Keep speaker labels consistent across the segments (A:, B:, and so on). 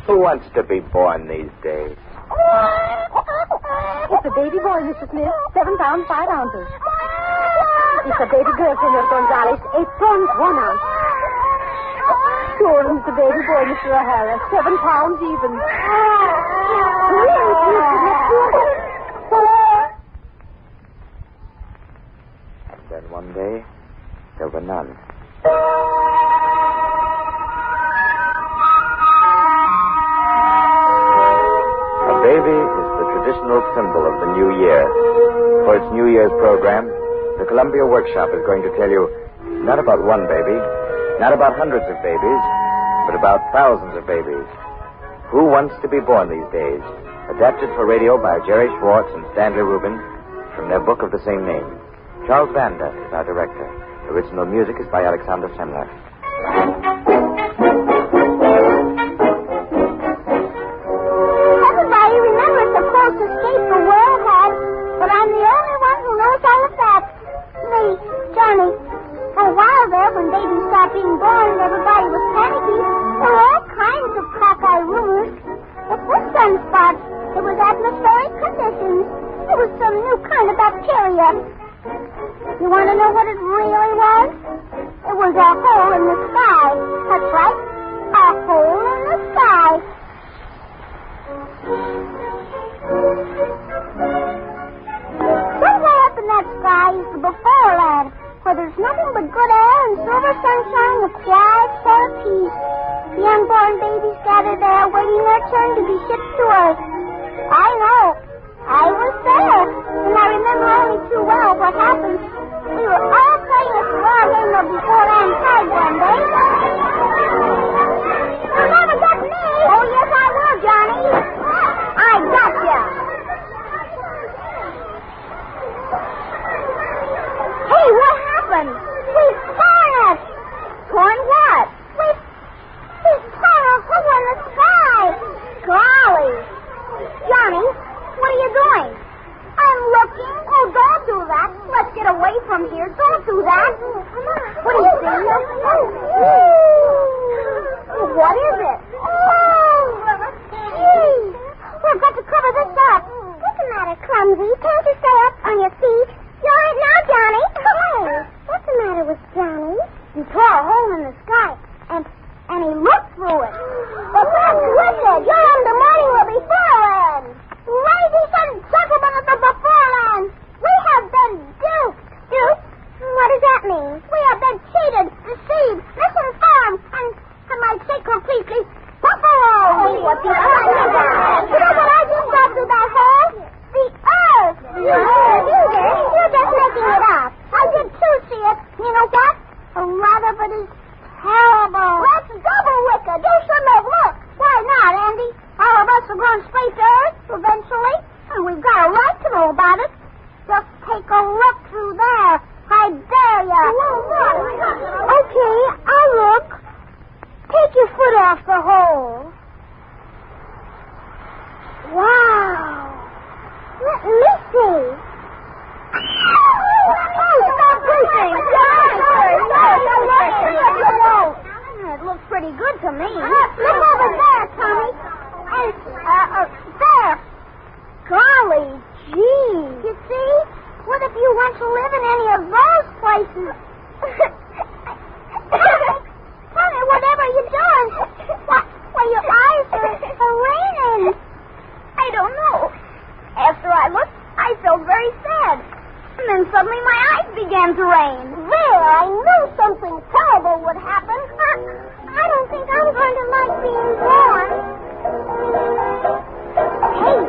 A: Who wants to be born these days?
B: It's a baby boy, Mr. Smith. 7 pounds, 5 ounces. It's a baby girl, Senor Gonzalez. 8 pounds, 1 ounce. Sure, it's a baby boy, Mr. O'Hara. 7 pounds even.
A: And then one day, there were none. A baby is the traditional symbol of the new year. For its New Year's program, the Columbia Workshop is going to tell you not about one baby, not about hundreds of babies, but about thousands of babies. Who Wants to Be Born These Days? Adapted for radio by Jerry Schwartz and Stanley Rubin from their book of the same name. Charles Vanda is our director. Original music is by Alexander Semler.
C: Everybody remembers the false escape the world had, but I'm the only one who knows all of that. Me, Johnny. For a while there, when babies stopped being born and everybody was panicky, there were all kinds of cockeye rumors. It was sunspots. It was atmospheric conditions. It was some new kind of bacteria. You want to know what it really was? It was a hole in the sky. That's right. A hole in the sky. Somewhere up in that sky is the before land, where there's nothing but good air and silver sunshine and a quiet sort of peace. The unborn babies gather there, waiting their turn to be shipped to Earth. I know. I was there, and I remember only too well what happened. We were all playing a cigar game of before land tag one day. You'll never get me. Oh, yes, I will, Johnny. I got ya. Hey, what happened? We've torn it. Torn what? We've torn a hole in the sky. Golly. Johnny, what are you doing? I'm looking. Oh, don't do that. Let's get away from here. Don't do that. Come on. What do you see? What is it? Oh, gee. We've got to cover this up. What's the matter, Clumsy? Can't you stay up on your feet? You're all right now, Johnny. Come on. What's the matter with Johnny? He tore a hole in the sky, and he looked through it. Well, that's wicked. Your undermining will be foreland. Ladies and gentlemen of the beforeland, we have been duped. Duped? What does that mean? We have been cheated, deceived, misinformed, and I might say completely buffalo. Oh, what the You know what I just got through that hole? The earth. You're just making it up. I did too see it. You know what? A lot of it is terrible. That's double wicked. You shouldn't have looked. Why not, Andy? All of us are going straight to Earth eventually, and we've got a right to know about it. Just take a look through there. I dare ya. Okay, I'll look. Take your foot off the hole. Wow. Let me see. Stop pushing. It looks pretty good to me. Look over there, Tommy. And, there. Golly gee. You see? What if you want to live in any of those places? Tommy, whatever you're doing. Why, your eyes are raining. I don't know. After I looked, I felt very sad. And then suddenly my eyes began to rain. There, I knew something terrible would happen. I don't think I'm going to like being born. Hey,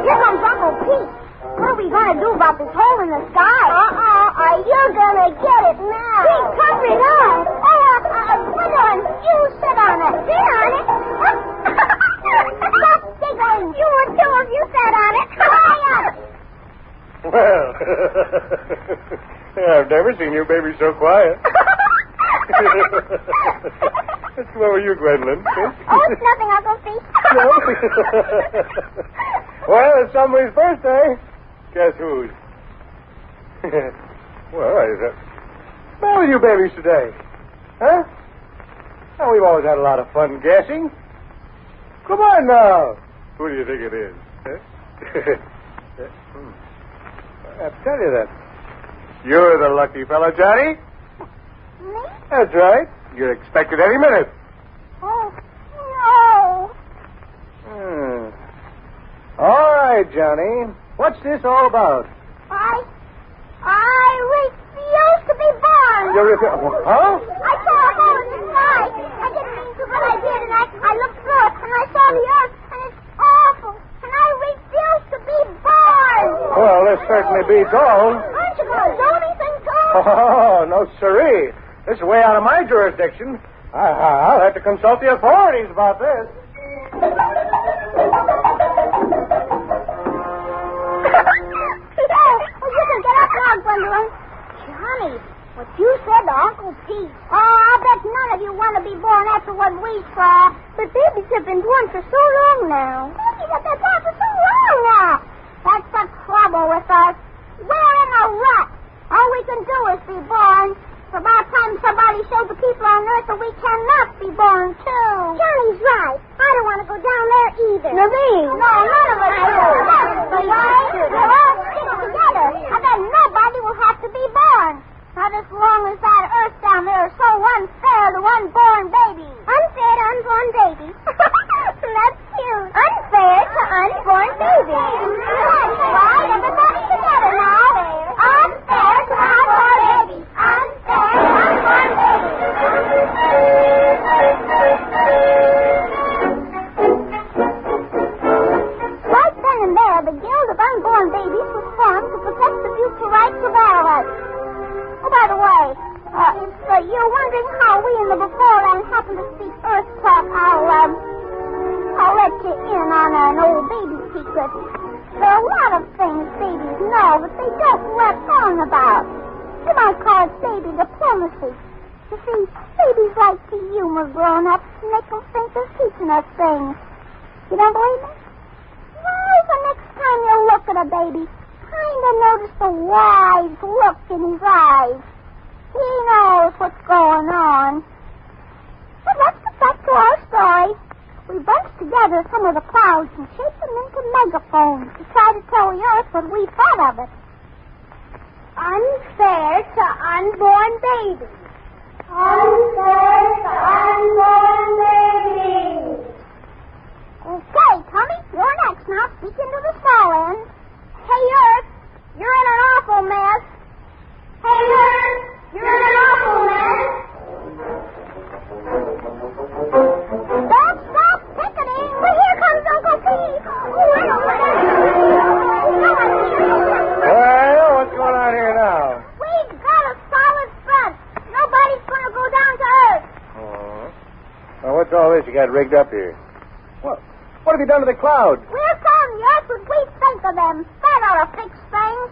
C: here comes Uncle Pete. What are we going to do about this hole in the sky? Are you going to get it now? Pete, cover it up. Put on. You sit on it. Sit on it? Stop giggling. You would too if you sat on it. Hurry up.
D: Well, I've never seen you baby so quiet. What's wrong with you, Gwendolyn?
C: Oh, it's nothing, Uncle Pete.
D: No? Well, it's somebody's birthday. Guess whose? Well, what's wrong with you babies today? Huh? Oh, we've always had a lot of fun guessing. Come on now. Who do you think it is? I have to tell you that. You're the lucky fellow, Johnny.
C: Me?
D: That's right. You're expected any minute.
C: Oh, no.
D: All right, Johnny. What's this all about?
C: I refuse to be born.
D: Huh?
C: I saw a hole in the sky. I didn't mean to, but I did, and I looked through it, and I saw the earth, and it's awful, and I refuse to be born.
D: Well, this certainly beats all.
C: Aren't you going to do anything to it?
D: Oh, no, siree. This is way out of my jurisdiction. I'll have to consult the authorities about this.
C: You can get up now, Gwendolyn. Johnny, what you said to Uncle Pete. Oh, I bet none of you want to be born after what we saw. But babies have been born for so long now. Babies have been born for so long now. That's the trouble with us. We're in a rut. All we can do is be born. It's about time somebody showed the people on Earth that we cannot be born, too. Johnny's right. I don't want to go down there either. Naveen. No, none of us do. But we'll all stick together, and then nobody will have to be born. Not as long as that Earth down there is so unfair to unborn babies. Unfair to unborn babies? That's cute. Unfair to unborn babies. That's right. Everybody together now. Unfair to unborn babies. Unfair to unborn babies. Right then and there, the Guild of Unborn Babies was formed to protect the future rights of adults. Oh, by the way, if you're wondering how we in the beforehand happen to speak Earth talk, I'll let you in on an old baby secret. There are a lot of things babies know that they don't let on about. You might call it baby diplomacy. You see, babies like to humor grown-ups and make them think they're teaching us things. You don't believe me? Why, the next time you look at a baby, kind of notice the wise look in his eyes. He knows what's going on. But let's get back to our story. We bunched together some of the clouds and shaped them into megaphones to try to tell the Earth what we thought of it. Unfair to unborn babies. Unfair to unborn babies. Okay, Tommy, you're next now. Speak into the small end. Hey, Earth, you're in an awful mess. Hey, Earth, you're in an awful mess. Don't stop picketing. Well, here comes Uncle Pete. Oh, I don't
D: Well, what's going on here now?
C: We've got a solid front. Nobody's going to go down to Earth.
D: Oh. Well, what's all this you got rigged up here? What have you done to the clouds?
C: We're telling the Earth what we think of them. That ought to fix things.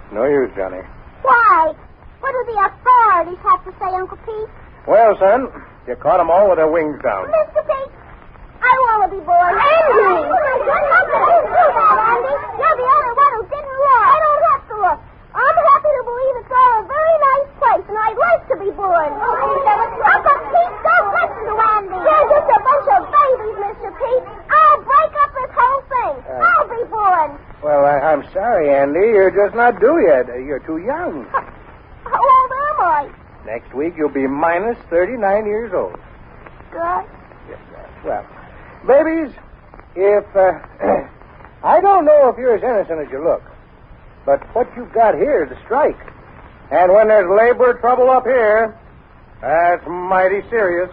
D: No use, Johnny.
C: Why? What do the authorities have to say, Uncle Pete?
D: Well, son, you caught them all with their wings down.
C: Mr. Pete, I want to be born. Andy! How can you do that, Andy? You're the only one who didn't look. I don't have to look. I'm happy to believe it's all a very nice place, and I'd like to be born. Uncle Pete, don't listen to Andy. They're just a bunch of babies, Mr. Pete. I'll break up this whole thing. I'll be born.
D: Well, I'm sorry, Andy. You're just not due yet. You're too young.
C: How old am I?
D: Next week, you'll be minus 39 years old.
C: Good.
D: Yes, well, babies, if... I don't know if you're as innocent as you look, but what you've got here is a strike. And when there's labor trouble up here, that's mighty serious.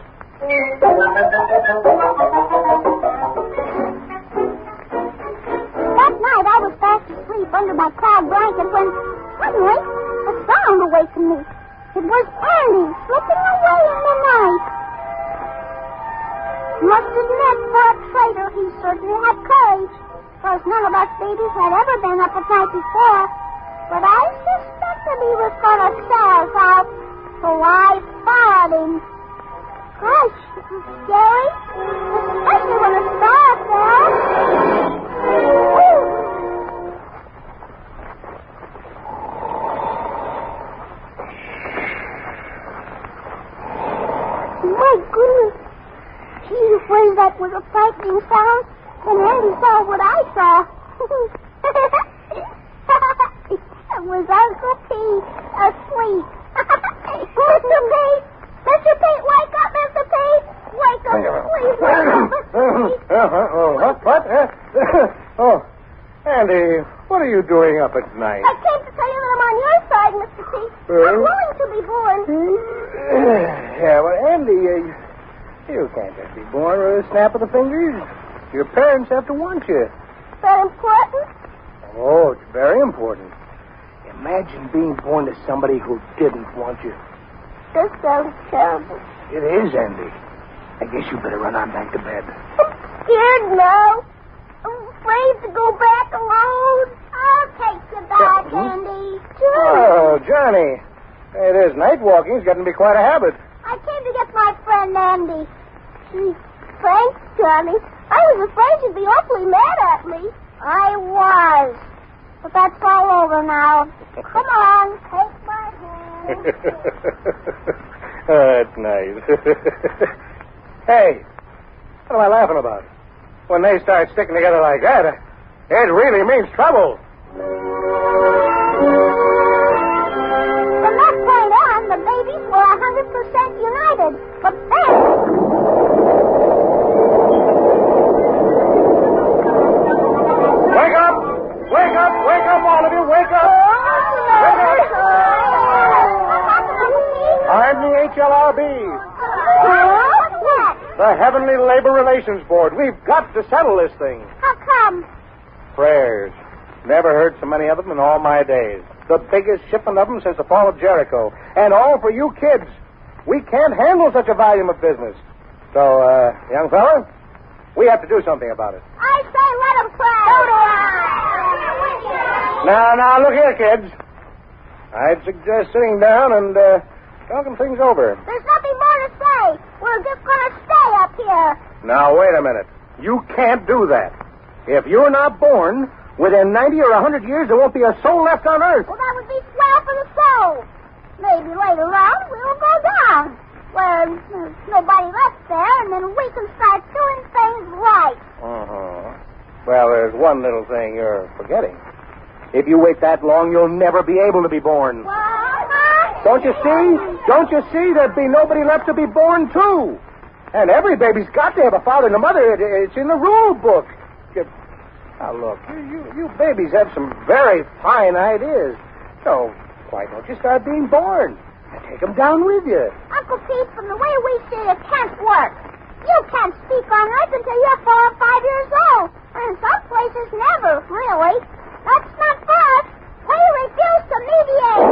C: That night I was fast asleep under my cloud blanket when suddenly a sound awakened me. It was Andy slipping away in the night. Must admit, for a traitor, he certainly had courage. Because none of us babies had ever been up at night before. But I suspected he was going to sell us out. So I followed him. Gosh, it was scary. Especially when the star fell. My goodness. Gee whiz, that was a fright being found, and Andy saw what I saw. It was Uncle Pete asleep. Mr. Pete! Mr. Pete, wake up, Mr. Pete! Wake up, please. Wake up, Mr. Pete.
D: What? Oh, Andy, what are you doing up at night?
C: I came to tell you that I'm on your side, Mr. Pete. I'm willing to be born.
D: Yeah, well, Andy, you can't just be born with a snap of the fingers. Your parents have to want you.
C: Is that important?
D: Oh, it's very important. Imagine being born to somebody who didn't want you.
C: This sounds terrible.
D: It is, Andy. I guess you better run on back to bed.
C: I'm scared now. I'm afraid to go back alone. I'll take you back, Andy.
D: Oh, Johnny. It is night walking. It's getting to be quite a habit.
C: I came to get my friend Andy. Gee, thanks, Johnny. I was afraid you'd be awfully mad at me. I was. But that's all over now. Come on, take my hand.
D: That's nice. Hey, what am I laughing about? When they start sticking together like that, it really means trouble.
C: From that point on, the babies were 100% united. But then...
D: Wake up! Wake up! Wake up, all of you! Wake up! Wake up! I'm the HLRB,
C: What's that?
D: the Heavenly Labor Relations Board. We've got to settle this thing.
C: How come?
D: Prayers. Never heard so many of them in all my days. The biggest shipment of them since the fall of Jericho. And all for you kids. We can't handle such a volume of business. So, young fella, we have to do something about it.
C: I say let them pray. So do I.
D: Now, look here, kids. I'd suggest sitting down and talking things over.
C: There's nothing more to say. We're just going to stay up here.
D: Now, wait a minute. You can't do that. If you're not born, within 90 or 100 years, there won't be a soul left on Earth.
C: Well, that would be swell for the soul. Maybe later on we'll go down where there's nobody left there, and then we can start doing things right.
D: Uh-huh. Well, there's one little thing you're forgetting. If you wait that long, you'll never be able to be born.
C: What?
D: Don't you see? Don't you see? There'd be nobody left to be born, too. And every baby's got to have a father and a mother. It's in the rule book. Now, look, you babies have some very fine ideas. So, why don't you start being born? And take them down with you.
C: Uncle Pete, from the way we see it, can't work. You can't speak on Earth until you're 4 or 5 years old. And in some places, never, really. That's not for us. We refuse to mediate.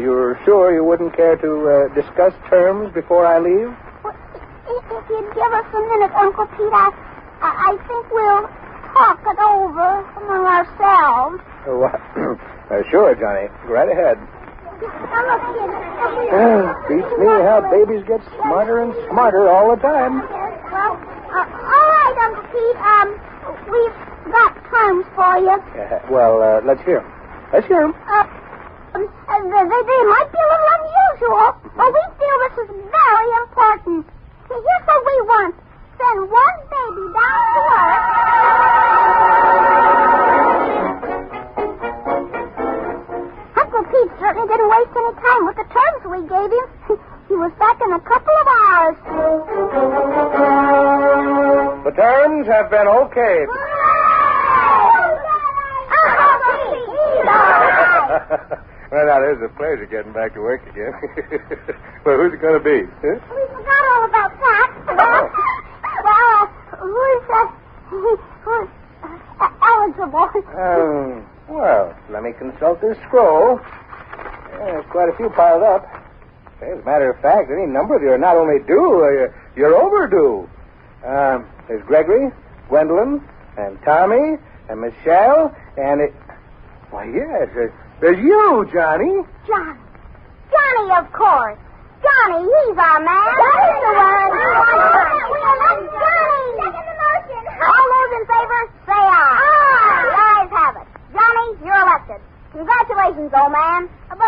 D: You're sure you wouldn't care to discuss terms before I leave?
C: Well, if you'd give us a minute, Uncle Pete, I think we'll talk it over among ourselves.
D: Sure, Johnny. Go right ahead.
C: Now, look, kid.
D: Beats me how babies get smarter and smarter all the time.
C: Well, all right, Uncle Pete. We've got terms for you.
D: Let's hear 'em. Let's hear 'em.
C: They might be a little unusual, but we feel this is very important. See, here's what we want. Send one baby down to Earth. Uncle Pete certainly didn't waste any time with the terms we gave him. He was back in a couple of hours.
D: The terms have been okayed. Well, now, there's a pleasure getting back to work again. Well, who's it going to be? Huh?
C: We forgot all about that. Who's eligible?
D: Well, let me consult this scroll. There's quite a few piled up. As a matter of fact, any number of you are not only due, you're overdue. There's Gregory, Gwendolyn, and Tommy, and Michelle, and why, yes, there's you, Johnny.
C: Johnny, of course. Johnny, he's our man. Johnny's the one. Johnny. Second the motion. All those in favor, say aye. Aye. The ayes have it. Johnny, you're elected. Congratulations, old man. But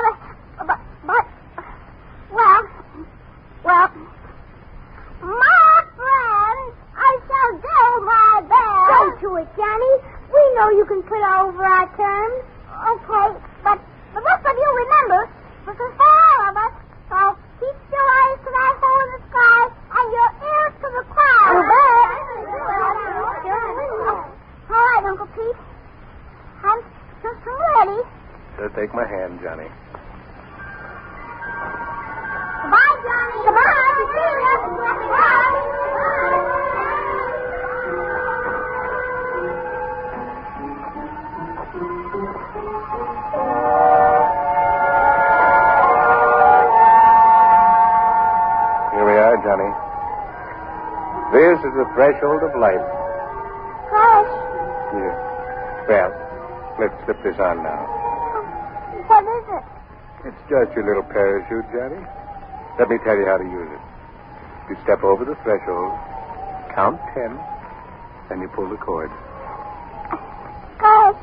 D: take my hand, Johnny.
C: Goodbye, Johnny. Goodbye. See you. Goodbye.
D: Here we are, Johnny. This is the threshold of life.
C: Gosh.
D: Here. Well, let's slip this on now.
C: What is it?
D: It's just your little parachute, Johnny. Let me tell you how to use it. You step over the threshold, count 10, and you pull the cord.
C: Gosh.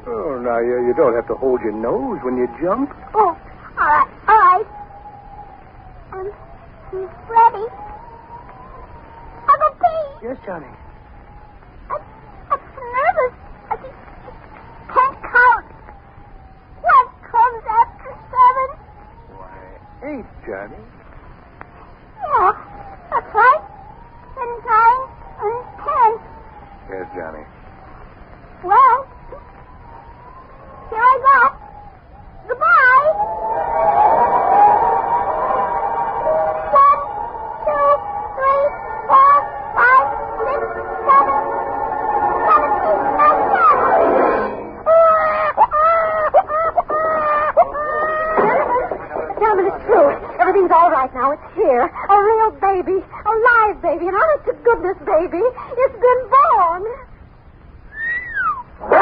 D: Oh, now, you don't have to hold your nose when you jump.
C: Oh, all right. All right. I'm ready. I'll go pee.
D: Yes, Johnny.
C: I'm nervous. I just can't count. What comes after 7?
D: Why, 8, Johnny.
C: Yeah, that's right. And 9 and 10.
D: Yes, Johnny.
C: Well, here I go. Goodbye. 1, 2, 3, 4, 5, 6, 7, 17,
B: Gentlemen, it's true. Everything's all right now. It's here. A real baby. A live baby. An honest to goodness baby. It's been born. Oh, I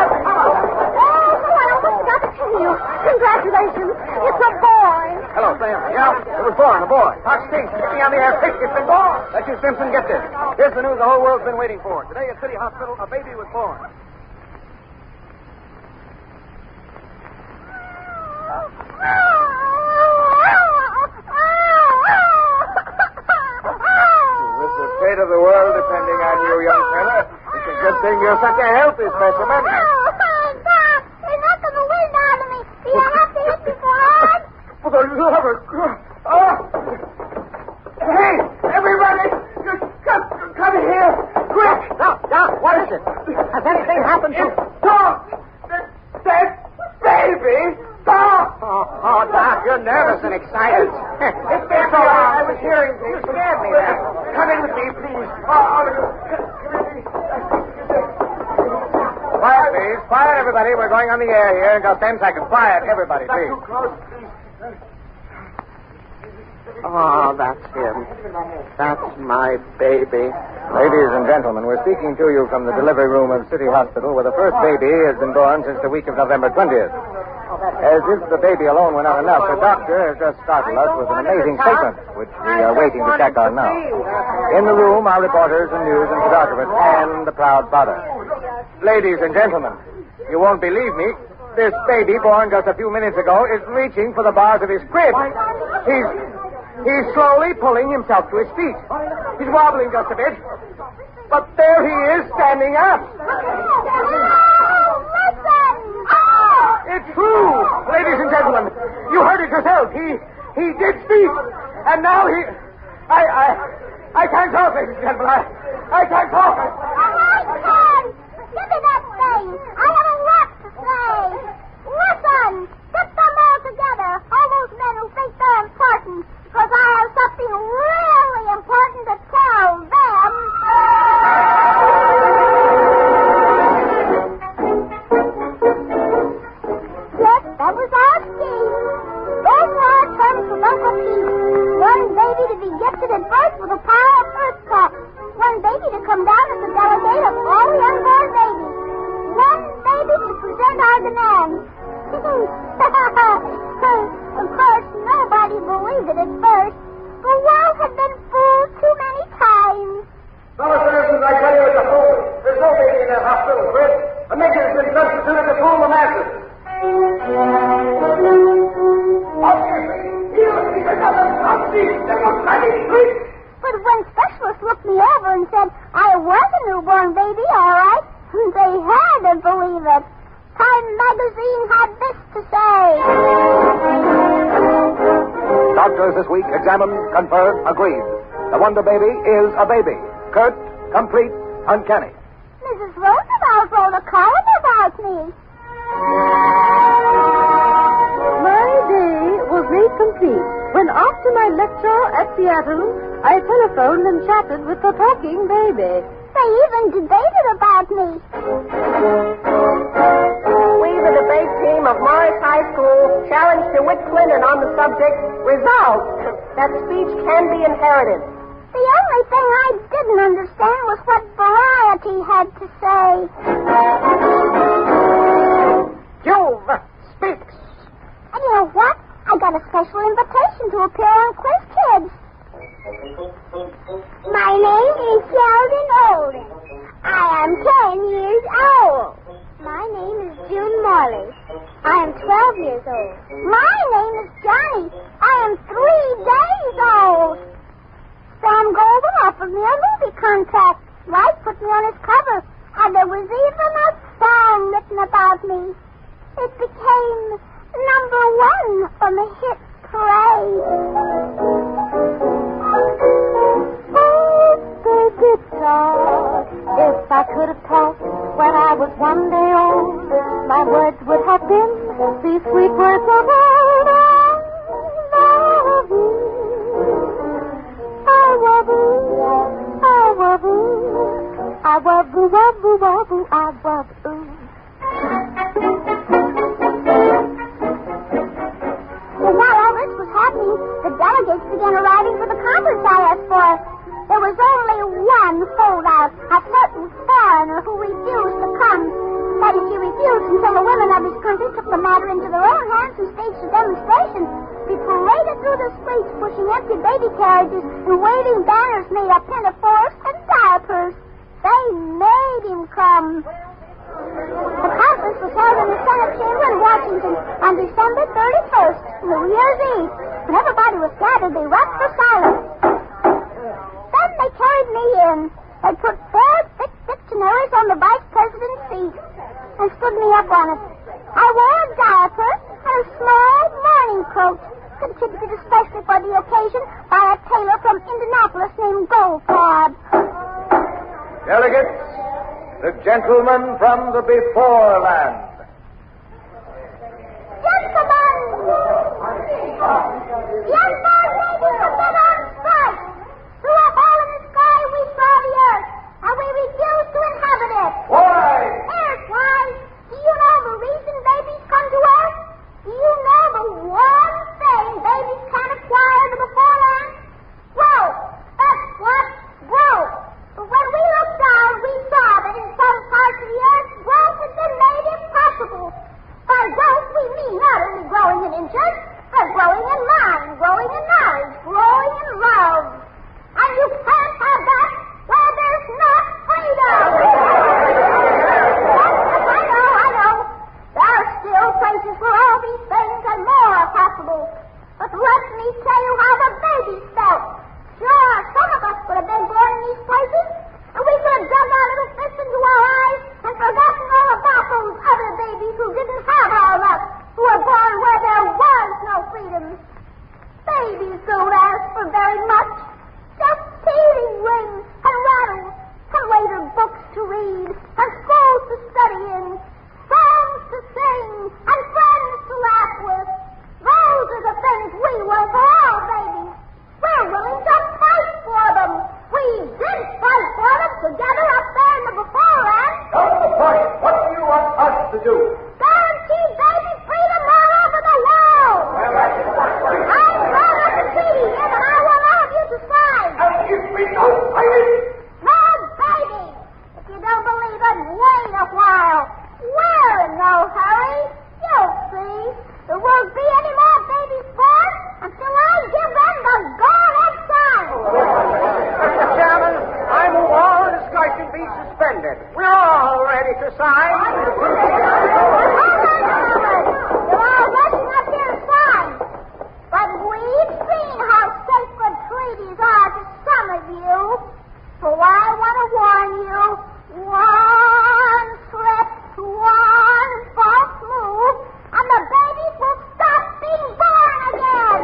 B: forgot to tell you. Congratulations. It's a boy.
A: Hello, Sam. Yeah, it was born, a boy. Talk stinks. Get me on the air quick. It's been born. Let you, Simpson, get this. Here's the news the whole world's been waiting for. Today at City Hospital, a baby was born. With the fate of the world depending on you, young fella, it's a good thing you're such a healthy specimen.
C: Doc, you're not going to win out of me. Do you have to hit me for hard?
A: For the love of God. Oh! Hey, everybody! Come here! Quick! Now, what is it? Has anything happened to... Doc! That baby! Doc! Oh, Doc, you're nervous and excited. It's all right. I was hearing things. You scared me there. Come in with me, please. Quiet, please. Quiet, everybody. We're going on the air here in just 10 seconds. Quiet, everybody, please.
E: Oh, that's him. That's my baby.
A: Ladies and gentlemen, we're speaking to you from the delivery room of City Hospital, where the first baby has been born since the week of November 20th. As if the baby alone were not enough, the doctor has just startled us with an amazing statement, which we are waiting to check on now. In the room are reporters and news and photographers and the proud father. Ladies and gentlemen, you won't believe me. This baby, born just a few minutes ago, is reaching for the bars of his crib. He's slowly pulling himself to his feet. He's wobbling just a bit. But there he is, standing up. It's true, ladies and gentlemen. You heard it yourself. He did speak. And now he... I can't talk, ladies and gentlemen. I can't talk.
C: I can. Give me that thing. I have a lot to say. Listen. Get them all together. All those men who think they're important. Because I have something really important to tell them. Yes, that was our scheme. Those were our terms with Uncle Pete. One baby to be gifted at birth with a pile of first cup. One baby to come down as a delegate of all the unborn babies. One baby to present our demands. Of course, nobody believed it at first. The world had been fooled too many times.
A: Fellow citizens, I tell you it's a fool. There's no baby in that hospital, Chris. A nigger has been substituted to fool the masses.
C: But when specialists looked me over and said I was a newborn baby, all right, they had to believe it. Time magazine had this to say.
A: Doctors this week examined, confirmed, agreed. The Wonder Baby is a baby. Curt, complete, uncanny.
C: Mrs. Roosevelt wrote a column about me.
B: when after my lecture at Seattle, I telephoned and chatted with the talking baby.
C: They even debated about me.
E: We, the debate team of Morris High School, challenge DeWitt Clinton on the subject, resolved that speech can be inherited.
C: The only thing I didn't understand was what Variety had to say.
E: Juve speaks.
C: And you know what? I got a special invitation to appear on Quiz Kids. My name is Sheldon Olden. I am 10 years old. My name is June Morley. I am 12 years old. My name is Johnny. I am 3 days old. Sam Golden offered me a movie contract. Life put me on his cover, and there was even a song written about me. It became number 1 on the hit parade.
B: Oh, baby, talk. If I could have talked when I was 1 day old, my words would have been these sweet words of old. I love you. I love you. I love you. I love you, love you, love you, I love you.
C: Well, while all this was happening, the delegates began arriving for the conference I asked for. There was only one holdout, a certain foreigner who refused to come. That is, he refused until the women of his country took the matter into their own hands and staged a demonstration. We paraded through the streets, pushing empty baby carriages and waving banners made of pinafores and diapers. They made him come. The conference was held in the Senate chamber in Washington on December 31st, New Year's Eve. When everybody was gathered, they rapped for silence. Then they carried me in. They put 4 thick dictionaries on the vice president's seat and stood me up on it. I wore a diaper and a small morning coat, contributed especially for the occasion by a tailor from Indianapolis named Goldfarb.
D: Delegates, the gentleman from the before land.
C: Gentlemen! The unborn babies have been on strike. Through a hole in the sky we saw the earth, and we refuse to inhabit it.
D: Why?
C: Earth-wise, do you know the reason babies come to Earth? Do you know the one thing babies can acquire to the foreland? Growth. That's what? Growth. But when we looked down, we saw that in some parts of the earth, growth had been made impossible. By growth, we mean not only growing in inches, but growing in mind, growing in knowledge, growing in love. And you can't have that where there's not freedom. Yes, I know. There are still places where all these things and more are possible. But let me tell you how the babies felt. Sure, some of us would have been born in these places, and we could have dug our little fists into our eyes and forgotten all about those other babies who didn't have our luck, who were born where there was no freedom. Babies don't ask for very much. Just teething rings and rattles, and later books to read, and schools to study in, songs to sing, and friends to laugh with. Those are the things we want for all babies. We're willing to fight for them. We did fight for them together up there in the beforeland.
D: Come to the point. What do you want us to do?
C: Guarantee baby freedom all over the world.
D: Well, that's
C: I brought up a treaty here that I want all of you to sign.
D: and if we don't fight it,
C: No, baby. If you don't believe it, wait a while. We're in no hurry. You'll see. There won't be any more babies born until I give them the go-ahead sign.
E: Mr. Chairman, I move all discussion be suspended. We're all ready to sign.
C: Hold on a moment. You're all rushing up here to sign. But we've seen how sacred treaties are to some of you. So I want to warn you, one slip, one false move, and the babies will stop being born again.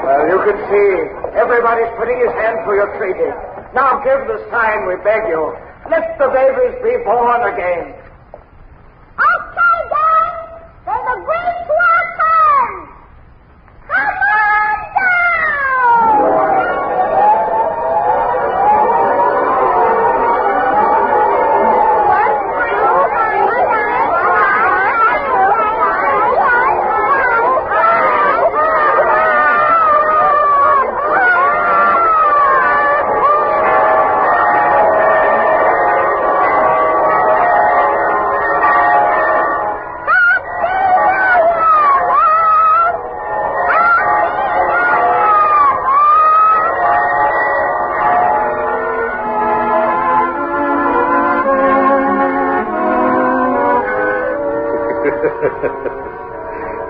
D: well, you can see everybody's putting his hand for your treaty. Now give the sign, we beg you. Let the babies be born again.
C: Okay, guys, they've agreed to our terms.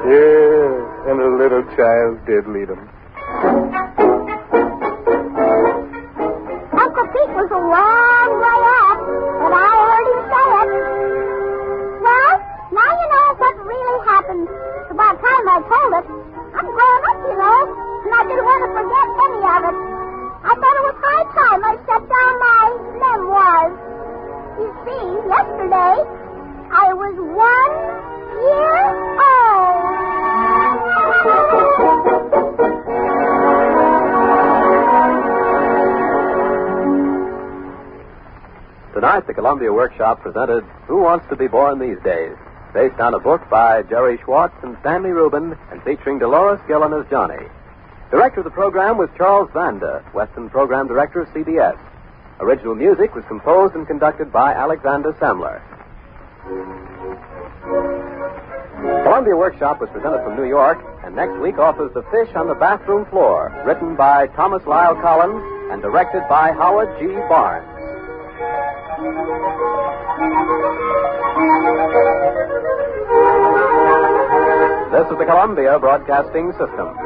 D: Yeah, and a little child did lead him.
C: Uncle Pete was a long way off, but I heard him say it. Well, now you know what really happened. It's about time I told it. I'm grown up, you know, and I didn't want to forget any of it. I thought it was high time I set down my memoirs. You see, yesterday, I was 1 year old.
F: Tonight, the Columbia Workshop presented Who Wants to Be Born These Days, based on a book by Jerry Schwartz and Stanley Rubin and featuring Dolores Gillen as Johnny. Director of the program was Charles Vanda, Western Program Director of CBS. Original music was composed and conducted by Alexander Semler. Columbia Workshop was presented from New York, and next week offers The Fish on the Bathroom Floor, written by Thomas Lyle Collins and directed by Howard G. Barnes. This is the Columbia Broadcasting System.